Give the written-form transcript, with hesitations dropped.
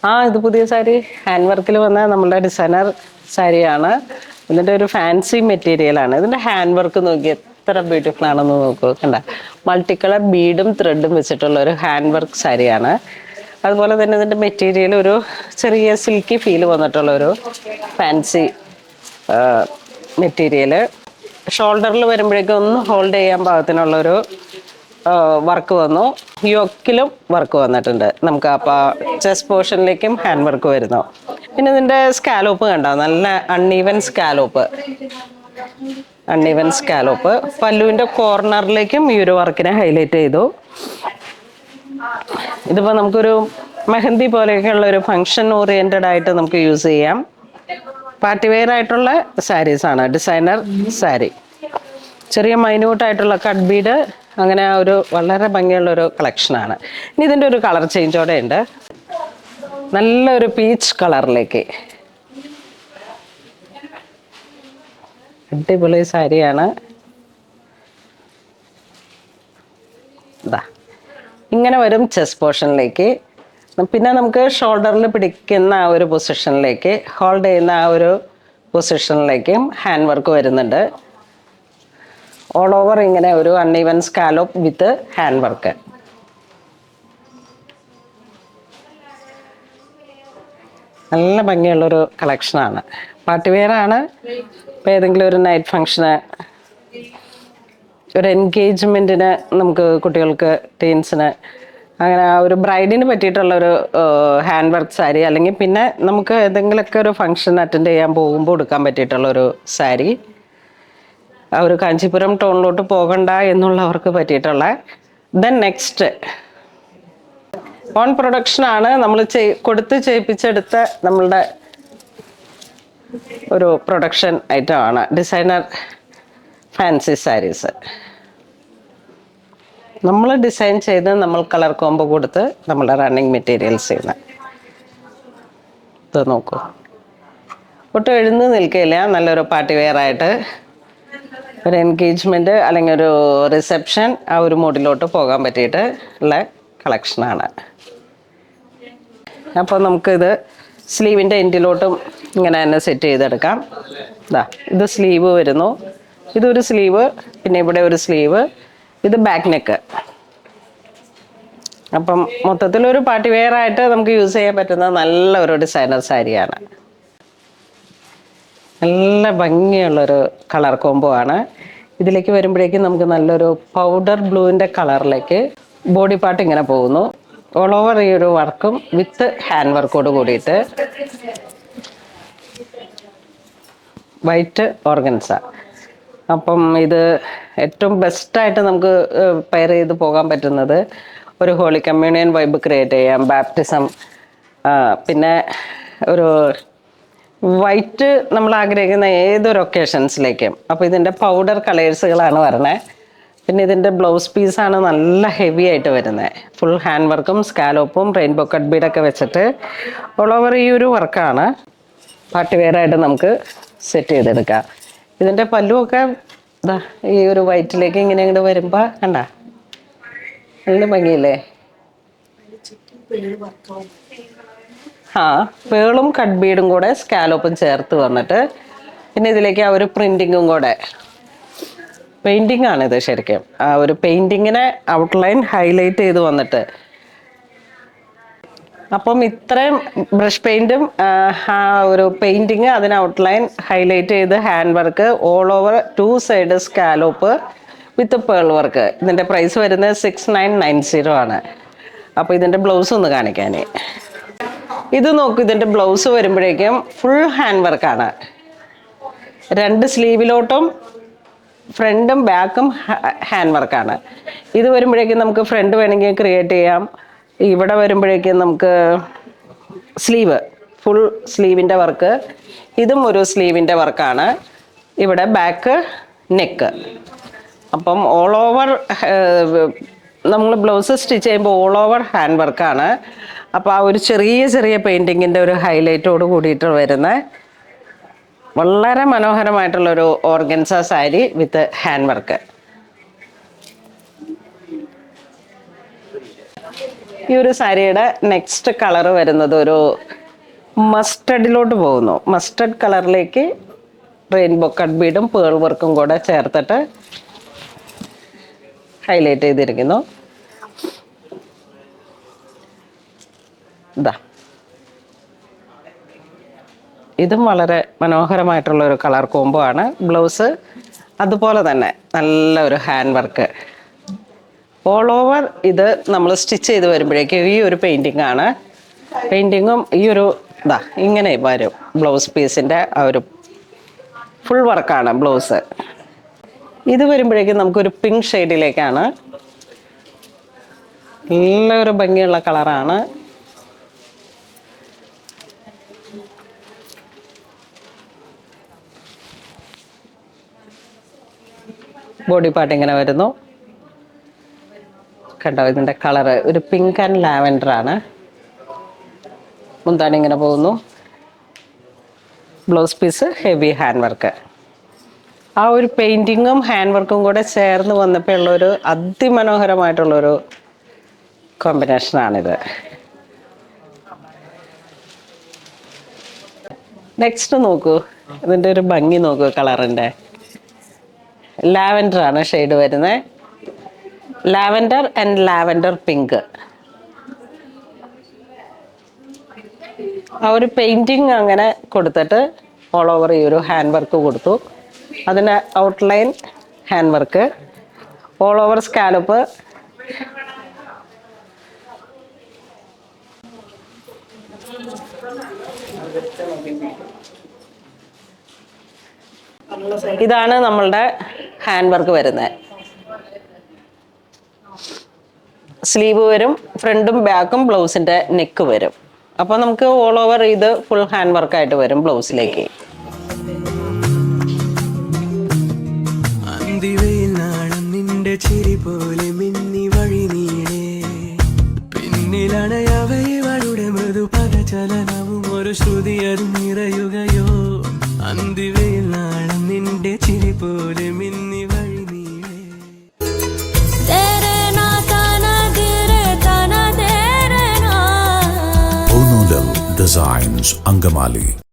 ആ ഇത് പുതിയ സാരി ഹാൻഡ് വർക്കിൽ വന്ന നമ്മുടെ ഡിസൈനർ സാരിയാണ്. ഇതിൻ്റെ ഒരു ഫാൻസി മെറ്റീരിയലാണ്. ഇതിൻ്റെ ഹാൻഡ് വർക്ക് നോക്കി എത്ര ബ്യൂട്ടിഫുൾ ആണെന്ന് നോക്കൂ. കണ്ട മൾട്ടി കളർ ബീഡും ത്രെഡും വെച്ചിട്ടുള്ള ഒരു ഹാൻഡ് വർക്ക് സാരിയാണ്. അതുപോലെ തന്നെ ഇതിൻ്റെ മെറ്റീരിയൽ ഒരു ചെറിയ സിൽക്കി ഫീൽ വന്നിട്ടുള്ള ഒരു ഫാൻസി മെറ്റീരിയൽ. ഷോൾഡറിൽ വരുമ്പോഴേക്കും ഒന്ന് ഹോൾഡ് ചെയ്യാൻ പാകത്തിനുള്ളൊരു വർക്ക് വന്നു. യോക്കിലും വർക്ക് വന്നിട്ടുണ്ട്. നമുക്ക് അപ്പോൾ ചെസ്റ്റ് പോർഷനിലേക്കും ഹാൻഡ് വർക്ക് വരുന്നു. പിന്നെ ഇതിൻ്റെ സ്കാലോപ്പ് കണ്ടോ, നല്ല അൺഈവൻ സ്കാലോപ്പ്. പല്ലുവിൻ്റെ കോർണറിലേക്കും ഈ ഒരു വർക്കിനെ ഹൈലൈറ്റ് ചെയ്തു. ഇതിപ്പോൾ നമുക്കൊരു മെഹന്തി പോലെയൊക്കെയുള്ള ഒരു ഫങ്ഷൻ ഓറിയൻറ്റഡ് ആയിട്ട് നമുക്ക് യൂസ് ചെയ്യാം. പാർട്ടി വെയർ ആയിട്ടുള്ള സാരീസാണ്, ഡിസൈനർ സാരി. ചെറിയ മൈന്യൂട്ടായിട്ടുള്ള കട്ട് ബീഡ്, അങ്ങനെ ഒരു വളരെ ഭംഗിയുള്ളൊരു കളക്ഷനാണ്. ഇനി ഇതിൻ്റെ ഒരു കളർ ചേഞ്ചോടെ ഉണ്ട്. നല്ലൊരു പീച്ച് കളറിലേക്ക് അടിപൊളി സാരിയാണ്. ഇതാ ഇങ്ങനെ വരും ചെസ്റ്റ് പോർഷനിലേക്ക്. പിന്നെ നമുക്ക് ഷോൾഡറിൽ പിടിക്കുന്ന ആ ഒരു പൊസിഷനിലേക്ക്, ഹോൾഡ് ചെയ്യുന്ന ആ ഒരു പൊസിഷനിലേക്കും ഹാൻഡ് വർക്ക് വരുന്നുണ്ട്. ഓൾ ഓവർ ഇങ്ങനെ ഒരു അൺഈവൻ സ്കാലോപ്പ് വിത്ത് ഹാൻഡ് വർക്ക്. നല്ല ഭംഗിയുള്ളൊരു കളക്ഷനാണ്. പാർട്ടി വെയർ ആണ്. ഇപ്പോൾ ഏതെങ്കിലും ഒരു നൈറ്റ് ഫങ്ഷന്, ഒരു എൻഗേജ്മെൻറ്റിന്, നമുക്ക് കുട്ടികൾക്ക്, ടീൻസിന്, അങ്ങനെ ആ ഒരു ബ്രൈഡിന് പറ്റിയിട്ടുള്ളൊരു ഹാൻഡ് വർക്ക് സാരി, അല്ലെങ്കിൽ പിന്നെ നമുക്ക് ഏതെങ്കിലുമൊക്കെ ഒരു ഫങ്ഷൻ അറ്റൻഡ് ചെയ്യാൻ പോകുമ്പോൾ എടുക്കാൻ പറ്റിയിട്ടുള്ളൊരു സാരി. ആ ഒരു കാഞ്ചീപുരം ടോണിലോട്ട് പോകണ്ട എന്നുള്ളവർക്ക് പറ്റിയിട്ടുള്ള. ദെൻ നെക്സ്റ്റ് ഓൺ പ്രൊഡക്ഷനാണ്. നമ്മൾ കൊടുത്ത് ചെയ്യിപ്പിച്ചെടുത്ത നമ്മളുടെ ഒരു പ്രൊഡക്ഷൻ ഐറ്റമാണ് ഡിസൈനർ ഫാൻസി സാരീസ്. നമ്മൾ ഡിസൈൻ ചെയ്ത് നമ്മൾ കളർ കോംബോ കൊടുത്ത് നമ്മുടെ റണ്ണിങ് മെറ്റീരിയൽസ് ചെയ്യുന്ന. ഇത് നോക്കൂ, ഒട്ടും എഴുന്ന് നിൽക്കില്ല. നല്ലൊരു പാർട്ടി വെയർ ആയിട്ട് ഒരു എൻഗേജ്മെൻറ്റ് അല്ലെങ്കിൽ ഒരു റിസപ്ഷൻ, ആ ഒരു മൂഡിലോട്ട് പോകാൻ പറ്റിയിട്ട് ഉള്ള കളക്ഷനാണ്. അപ്പോൾ നമുക്കിത് സ്ലീവിൻ്റെ എൻഡിലോട്ടും ഇങ്ങനെ തന്നെ സെറ്റ് ചെയ്തെടുക്കാം. ഇതാ ഇത് സ്ലീവ് വരുന്നു, ഇതൊരു സ്ലീവ്, പിന്നെ ഇവിടെ ഒരു സ്ലീവ്, ഇത് ബാക്ക് നെക്ക്. അപ്പം മൊത്തത്തിലൊരു പാർട്ടി വെയർ ആയിട്ട് നമുക്ക് യൂസ് ചെയ്യാൻ പറ്റുന്ന നല്ല ഒരു ഡിസൈനർ സാരിയാണ്. നല്ല ഭംഗിയുള്ളൊരു കളർ കോംബോ ആണ്. ഇതിലേക്ക് വരുമ്പോഴേക്കും നമുക്ക് നല്ലൊരു പൗഡർ ബ്ലൂവിൻ്റെ കളറിലേക്ക് ബോഡി പാർട്ട് ഇങ്ങനെ പോകുന്നു. ഓൾ ഓവർ ഈ ഒരു വർക്കും വിത്ത് ഹാൻഡ് വർക്കോട് കൂടിയിട്ട് വൈറ്റ് ഓർഗൻസ. അപ്പം ഇത് ഏറ്റവും ബെസ്റ്റായിട്ട് നമുക്ക് പെയർ ചെയ്ത് പോകാൻ പറ്റുന്നത് ഒരു ഹോളി കമ്മ്യൂണിയൻ വൈബ് ക്രിയേറ്റ് ചെയ്യാം, ബാപ്റ്റിസം, പിന്നെ ഒരു വൈറ്റ് നമ്മൾ ആഗ്രഹിക്കുന്ന ഏതൊരു ഒക്കേഷൻസിലേക്കും. അപ്പോൾ ഇതിൻ്റെ പൗഡർ കളേഴ്സുകളാണ് വരണേ. പിന്നെ ഇതിൻ്റെ ബ്ലൗസ് പീസാണ് നല്ല ഹെവി ആയിട്ട് വരുന്നത്. ഫുൾ ഹാൻഡ് വർക്കും സ്കാലോപ്പും റെയിൻബോ കട്ട് ബീഡൊക്കെ വെച്ചിട്ട് ഓൾ ഓവർ ഈ ഒരു വർക്കാണ്. പാർട്ടി വെയറായിട്ട് നമുക്ക് സെറ്റ് ചെയ്തെടുക്കാം. ഇതിൻ്റെ പല്ലുമൊക്കെ ഇതാ ഈ ഒരു വൈറ്റിലേക്ക് ഇങ്ങനെ ഇങ്ങോട്ട് വരുമ്പോൾ കണ്ട നല്ല ഭംഗിയില്ലേ. പേളും കട്ട് ബീഡും കൂടെ സ്കാലോപ്പും ചേർത്ത് വന്നിട്ട്, പിന്നെ ഇതിലേക്ക് ആ ഒരു പ്രിന്റിങ്ങും കൂടെ. പെയിന്റിംഗ് ആണിത് ശരിക്കും. ആ ഒരു പെയിന്റിങ്ങിനെ ഔട്ട്ലൈൻ ഹൈലൈറ്റ് ചെയ്ത് വന്നിട്ട്, അപ്പം ഇത്രയും ബ്രഷ് പെയിന്റും ആ ഒരു പെയിന്റിങ് അതിന് ഔട്ട്ലൈൻ ഹൈലൈറ്റ് ചെയ്ത് hand work all over 2 side scallop with pearl work. ഇതിൻ്റെ പ്രൈസ് വരുന്നത് 6990 ആണ്. അപ്പോൾ ഇതിൻ്റെ ബ്ലൗസ് ഒന്ന് കാണിക്കാനേ. ഇത് നോക്കൂ, ഇതിൻ്റെ ബ്ലൗസ് വരുമ്പോഴേക്കും ഫുൾ ഹാൻഡ് വർക്കാണ്. 2 സ്ലീവിലോട്ടും ഫ്രണ്ടും ബാക്കും ഹാൻഡ് വർക്കാണ്. ഇത് വരുമ്പോഴേക്കും നമുക്ക് ഫ്രണ്ട് വേണമെങ്കിൽ ക്രിയേറ്റ് ചെയ്യാം. ഇവിടെ വരുമ്പോഴേക്കും നമുക്ക് സ്ലീവ്, ഫുൾ സ്ലീവിൻ്റെ വർക്ക്. ഇതും ഒരു സ്ലീവിൻ്റെ വർക്കാണ്. ഇവിടെ ബാക്ക് നെക്ക്. അപ്പം ഓൾ ഓവർ നമ്മൾ ബ്ലൗസ് സ്റ്റിച്ച് ചെയ്യുമ്പോൾ ഓൾ ഓവർ ഹാൻഡ് വർക്കാണ്. അപ്പോൾ ആ ഒരു ചെറിയ ചെറിയ പെയിൻറ്റിങ്ങിൻ്റെ ഒരു ഹൈലൈറ്റോട് കൂടിയിട്ട് വരുന്ന വളരെ മനോഹരമായിട്ടുള്ളൊരു organza sari with hand work. ഈ ഒരു സാരിയുടെ നെക്സ്റ്റ് കളർ വരുന്നത് ഒരു മസ്റ്റഡിലോട്ട് പോകുന്നു. മസ്റ്റഡ് കളറിലേക്ക് റെയിൻബോ കട്ട് ബീഡും പേൾ വർക്കും കൂടെ ചേർത്തിട്ട് ഹൈലൈറ്റ് ചെയ്തിരിക്കുന്നു. ഇതാ, ഇതും വളരെ മനോഹരമായിട്ടുള്ള ഒരു കളർ കോംബോ ആണ്. ബ്ലൗസ് അതുപോലെ തന്നെ നല്ല ഒരു ഹാൻഡ് വർക്ക് ഓൾ ഓവർ. ഇത് നമ്മൾ സ്റ്റിച്ച് ചെയ്ത് വരുമ്പോഴേക്കും ഈ ഒരു പെയിൻറ്റിങ് ആണ്. പെയിൻറ്റിങ്ങും ഈ ഒരു ഇതാ ഇങ്ങനെ വരും. ബ്ലൗസ് പീസിൻ്റെ ആ ഒരു ഫുൾ വർക്കാണ് ബ്ലൗസ്. ഇത് വരുമ്പോഴേക്കും നമുക്കൊരു പിങ്ക് ഷെയ്ഡിലേക്കാണ്. നല്ലൊരു ഭംഗിയുള്ള കളറാണ്. ബോഡി പാർട്ട് ഇങ്ങനെ വരുന്നു. കണ്ടോ, ഇതിൻ്റെ കളറ് ഒരു പിങ്ക് ആൻഡ് ലാവൻഡർ ആണ്. മുന്താണി ഇങ്ങനെ പോകുന്നു. Blouse piece heavy hand work. ആ ഒരു പെയിൻറ്റിങ്ങും ഹാൻഡ് വർക്കും കൂടെ ചേർന്ന് വന്നപ്പോൾ ഉള്ളൊരു അതിമനോഹരമായിട്ടുള്ളൊരു കോമ്പിനേഷനാണിത്. നെക്സ്റ്റ് നോക്കൂ, ഇതിൻ്റെ ഒരു ഭംഗി നോക്കൂ. കളറിൻ്റെ ലാവൻഡർ ആണ് ഷെയ്ഡ് വരുന്നത്. Lavender and lavender pink. ആ ഒരു പെയിൻറ്റിങ് അങ്ങനെ കൊടുത്തിട്ട് ഓൾ ഓവർ ഈ ഒരു ഹാൻഡ് വർക്ക് കൊടുത്തു. അതിന് outline hand work, all over scallop. ഇതാണ് നമ്മളുടെ ഹാൻഡ് വർക്ക് വരുന്നത്. സ്ലീവ് വരും, ഫ്രണ്ടും ബാക്കും ബ്ലൗസിൻ്റെ നെക്ക് വരും. അപ്പോൾ നമുക്ക് ഓൾ ഓവർ ഇത് ഫുൾ ഹാൻഡ് വർക്കായിട്ട് വരും ബ്ലൗസിലേക്ക്. നിന്റെ ചിരി പോലെ മിന്നി വഴി നീളേ പിന്നിലണയവയുടെ മൃദു പദചലനവും ഒരു ശ്രുതി അത് നിറയുകയോ. അന്തിവയിൽ നാളം നിന്റെ ചിരി പോലെ മിന്നി വഴി നീളേ. Onodam Designs, Angamali.